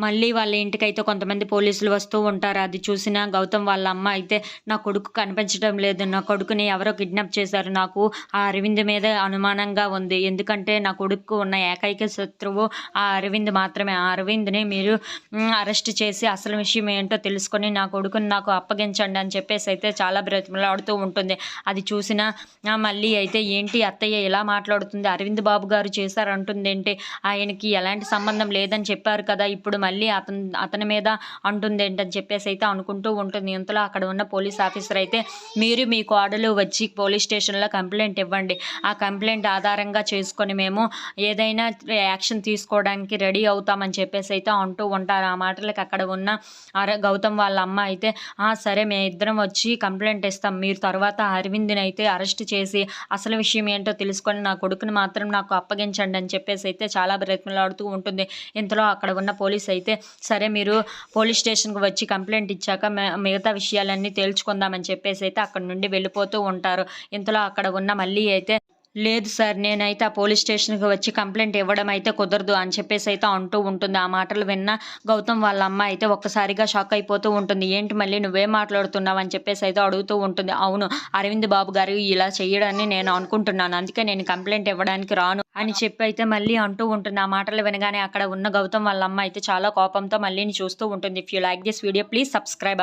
మళ్ళీ వాళ్ళ ఇంటికైతే కొంతమంది పోలీసులు వస్తూ ఉంటారు. అది చూసిన గౌతమ్ వాళ్ళ అమ్మ అయితే నా కొడుకు కనిపించడం లేదు. నా కొడుకుని ఎవరో కిడ్నాప్ చేశారు. నాకు ఆ అరవింద్ మీదే అనుమానంగా ఉంది. ఎందుకంటే నా కొడుక్కు ఉన్న ఏకైక శత్రువు ఆ అరవింద్ మాత్రమే. ఆ అరవింద్‌ని మీరు అరెస్ట్ చేసి అసలు విషయం ఏంటో తెలుసుకొని నా కొడుకుని నాకు అప్పగించండి అని చెప్పేసి అయితే చాలా బ్రతిమలాడుతూ ఉంటుంది. అది చూసిన మళ్ళీ అయితే ఏంటి అత్తయ్య ఇలా మాట్లాడుతుంది, అరవింద్ బాబు గారు చేశారంటుందేంటి, ఆయనకి ఎలాంటి సంబంధం లేదని చెప్పారు కదా, ఇప్పుడు మళ్ళీ అతని మీద అంటుందేంటని చెప్పేసి అయితే అనుకుంటూ ఉంటుంది. ఇంతలో అక్కడ ఉన్న పోలీస్ ఆఫీసర్ అయితే మీరు మీ కోడలు వచ్చి పోలీస్ స్టేషన్లో కంప్లైంట్ ఇవ్వండి. ఆ కంప్లైంట్ ఆధారంగా చేసుకొని మేము ఏదైనా యాక్షన్ తీసుకోవడానికి రెడీ అవుతామని చెప్పేసి అయితే అంటూ ఉంటారు. ఆ మాటలకు అక్కడ ఉన్న గౌతమ్ వాళ్ళ అమ్మ అయితే సరే మేము ఇద్దరం వచ్చి కంప్లైంట్ ఇస్తాం. మీరు తర్వాత అరవింద్ని అయితే అరెస్ట్ చేసి అసలు విషయం ఏంటో తెలుసుకొని నా కొడుకుని మాత్రం నాకు అప్పగించండి అని చెప్పేసి అయితే చాలా బ్రతిమలాడుతూ ఉంటుంది. ఇంతలో అక్కడ ఉన్న పోలీస్ అయితే సరే మీరు పోలీస్ స్టేషన్కి వచ్చి కంప్లైంట్ ఇచ్చాక మిగతా విషయాలన్నీ తేల్చుకుందామని చెప్పేసి అయితే అక్కడ నుండి వెళ్ళిపోతూ ఉంటారు. ఇంతలో అక్కడ ఉన్న మళ్ళీ అయితే లేదు సార్, నేనైతే ఆ పోలీస్ స్టేషన్కి వచ్చి కంప్లైంట్ ఇవ్వడం అయితే కుదరదు అని చెప్పేసి అయితే అంటూ ఉంటుంది. ఆ మాటలు విన్న గౌతమ్ వాళ్ళ అమ్మ అయితే ఒక్కసారిగా షాక్ అయిపోతూ ఉంటుంది. ఏంటి మళ్ళీ నువ్వేం మాట్లాడుతున్నావు అని చెప్పేసి అయితే అడుగుతూ ఉంటుంది. అవును, అరవింద్ బాబు గారు ఇలా చేయడాన్ని నేను అనుకుంటున్నాను, అందుకే నేను కంప్లైంట్ ఇవ్వడానికి రాను అని చెప్పి అయితే మళ్ళీ అంటూ ఉంటుంది. ఆ మాటలు వినగానే అక్కడ ఉన్న గౌతమ్ వాళ్ళ అమ్మ అయితే చాలా కోపంతో మళ్ళీని చూస్తూ ఉంటుంది. If you like this video please subscribe.